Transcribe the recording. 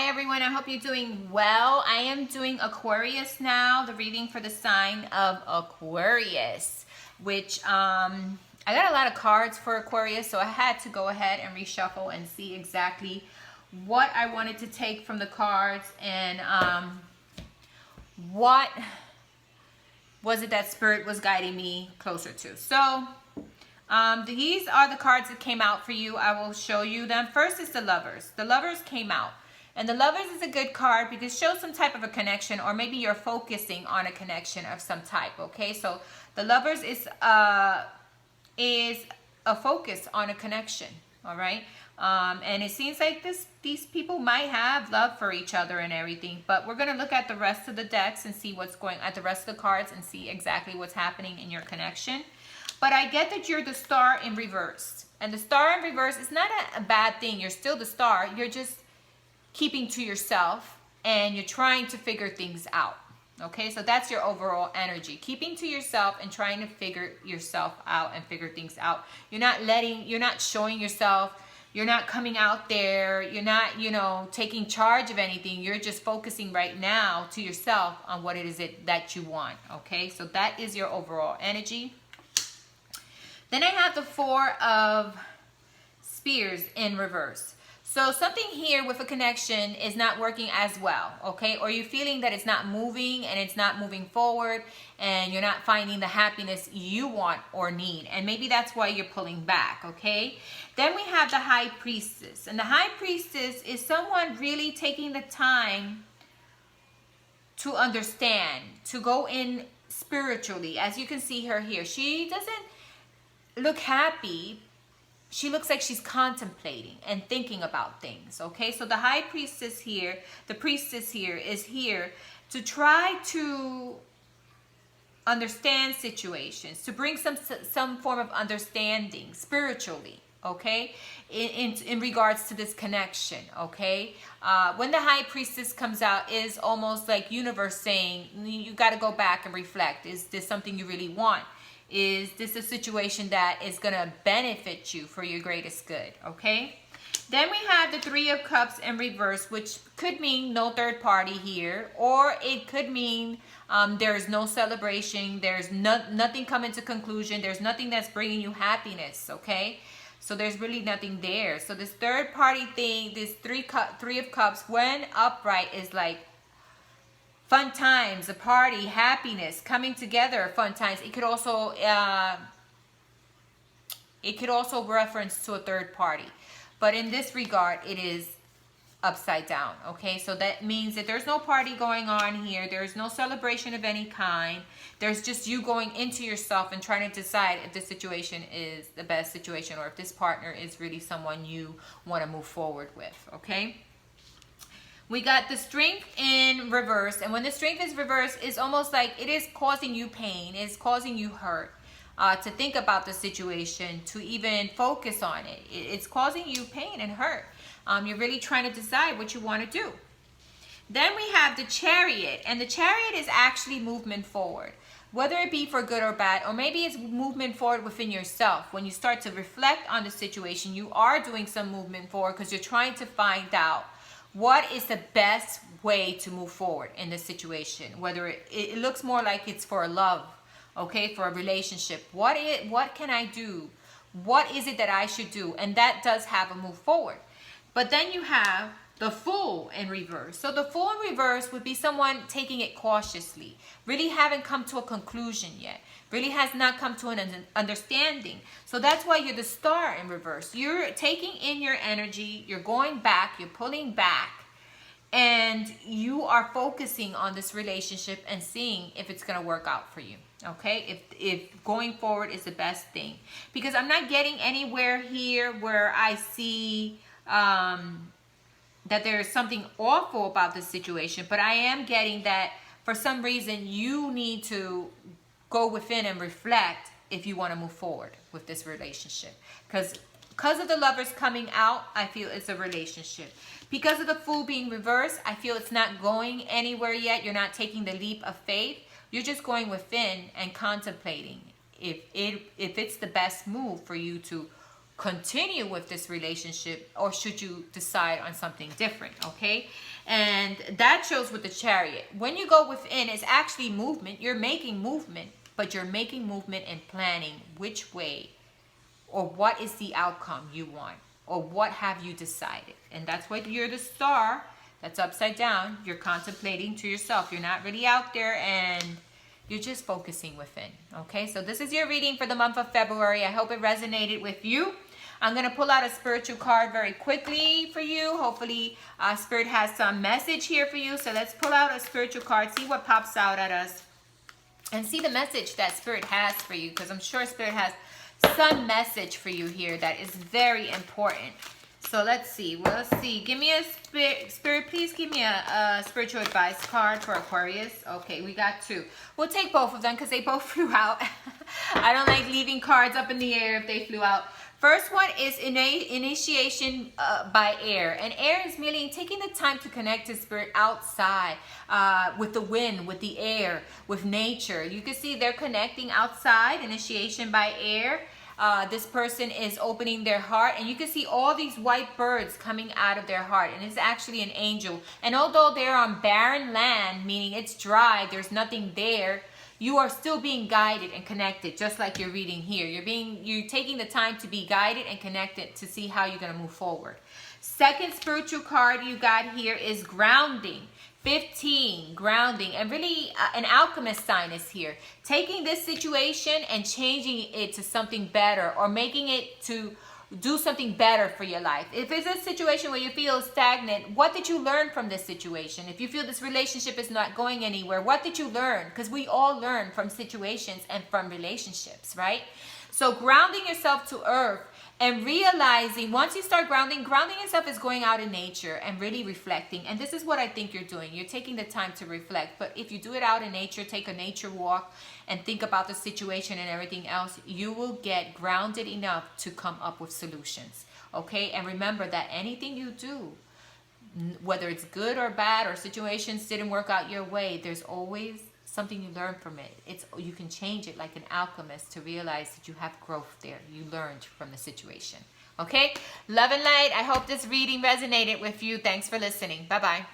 Hi everyone, I hope you're doing well. I am doing Aquarius now, the reading for the sign of Aquarius, which I got a lot of cards for Aquarius, so I had to go ahead and reshuffle and see exactly what I wanted to take from the cards and what was it that Spirit was guiding me closer to. So these are the cards that came out for you. I will show you them. First is the Lovers. The Lovers came out. And the Lovers is a good card because it shows some type of a connection, or maybe you're focusing on a connection of some type, okay? So the Lovers is a focus on a connection, all right? And it seems like these people might have love for each other and everything, but we're going to look at the rest of the decks and see what's going at the rest of the cards and see exactly what's happening in your connection. But I get that you're the Star in reverse. And the Star in reverse is not a bad thing. You're still the Star. You're just keeping to yourself and you're trying to figure things out. Okay, so that's your overall energy. Keeping to yourself and trying to figure yourself out and figure things out. You're not showing yourself. You're not coming out there. You're not, taking charge of anything. You're just focusing right now to yourself on what it is that you want. Okay, so that is your overall energy. Then I have the Four of Spears in reverse. So something here with a connection is not working as well, okay? Or you're feeling that it's not moving and it's not moving forward and you're not finding the happiness you want or need. And maybe that's why you're pulling back, okay? Then we have the High Priestess. And the High Priestess is someone really taking the time to understand, to go in spiritually. As you can see her here, she doesn't look happy. She looks like she's contemplating and thinking about things, okay? So the High Priestess here, the Priestess here is here to try to understand situations, to bring some form of understanding spiritually, okay? In regards to this connection, okay? When the High Priestess comes out, is almost like universe saying, you got to go back and reflect. Is this something you really want? Is this a situation that is going to benefit you for your greatest good, okay? Then we have the Three of Cups in reverse, which could mean no third party here, or it could mean there's no celebration, there's nothing coming to conclusion, there's nothing that's bringing you happiness, okay? So there's really nothing there. So this third party thing, this Three of Cups, when upright, is like fun times, a party, happiness, coming together, fun times. It could also reference to a third party. But in this regard, it is upside down, okay? So that means that there's no party going on here. There's no celebration of any kind. There's just you going into yourself and trying to decide if this situation is the best situation or if this partner is really someone you want to move forward with, okay? We got the Strength in reverse, and when the Strength is reversed, it's almost like it is causing you pain, it's causing you hurt to think about the situation, to even focus on it. It's causing you pain and hurt. You're really trying to decide what you want to do. Then we have the Chariot, and the Chariot is actually movement forward, whether it be for good or bad, or maybe it's movement forward within yourself. When you start to reflect on the situation, you are doing some movement forward because you're trying to find out what is the best way to move forward in this situation? Whether it looks more like it's for love, okay, for a relationship. What can I do? What is it that I should do? And that does have a move forward. But then you have the Fool in reverse. So the Fool in reverse would be someone taking it cautiously, really haven't come to a conclusion yet, really has not come to an understanding. So that's why you're the Star in reverse. You're taking in your energy, you're going back, you're pulling back, and you are focusing on this relationship and seeing if it's going to work out for you, okay? If going forward is the best thing. Because I'm not getting anywhere here where I see that there's something awful about this situation, but I am getting that for some reason you need to go within and reflect if you want to move forward with this relationship. Because of the Lovers coming out, I feel it's a relationship. Because of the Fool being reversed, I feel it's not going anywhere yet. You're not taking the leap of faith. You're just going within and contemplating if it's the best move for you to continue with this relationship, or should you decide on something different? Okay, and that shows with the Chariot. When you go within, it's actually movement. You're making movement, but you're making movement and planning which way, or what is the outcome you want, or what have you decided. And that's what you're the Star. That's upside down. You're contemplating to yourself. You're not really out there, and you're just focusing within. Okay, so this is your reading for the month of February. I hope it resonated with you. I'm going to pull out a spiritual card very quickly for you. Hopefully, Spirit has some message here for you. So let's pull out a spiritual card, see what pops out at us, and see the message that Spirit has for you, because I'm sure Spirit has some message for you here that is very important. So let's see. Well, let's see. Give me a Spirit, please give me a spiritual advice card for Aquarius. Okay, we got 2. We'll take both of them because they both flew out. I don't like leaving cards up in the air if they flew out. First one is initiation by air. And air is merely taking the time to connect to Spirit outside, with the wind, with the air, with nature. You can see they're connecting outside, initiation by air. This person is opening their heart, and you can see all these white birds coming out of their heart, and it's actually an angel. And although they're on barren land, meaning it's dry, there's nothing there, you are still being guided and connected, just like you're reading here. You're taking the time to be guided and connected to see how you're going to move forward. Second spiritual card you got here is grounding. 15, grounding, and really an alchemist sign is here. Taking this situation and changing it to something better, or making it to do something better for your life. If it's a situation where you feel stagnant, what did you learn from this situation? If you feel this relationship is not going anywhere, what did you learn? Because we all learn from situations and from relationships, right? So grounding yourself to earth and realizing, once you start grounding yourself is going out in nature and really reflecting. And this is what I think you're doing. You're taking the time to reflect. But if you do it out in nature, take a nature walk and think about the situation and everything else, you will get grounded enough to come up with solutions. Okay? And remember that anything you do, whether it's good or bad, or situations didn't work out your way, there's always something you learn from it. You can change it like an alchemist to realize that you have growth there. You learned from the situation. Okay? Love and light. I hope this reading resonated with you. Thanks for listening. Bye-bye.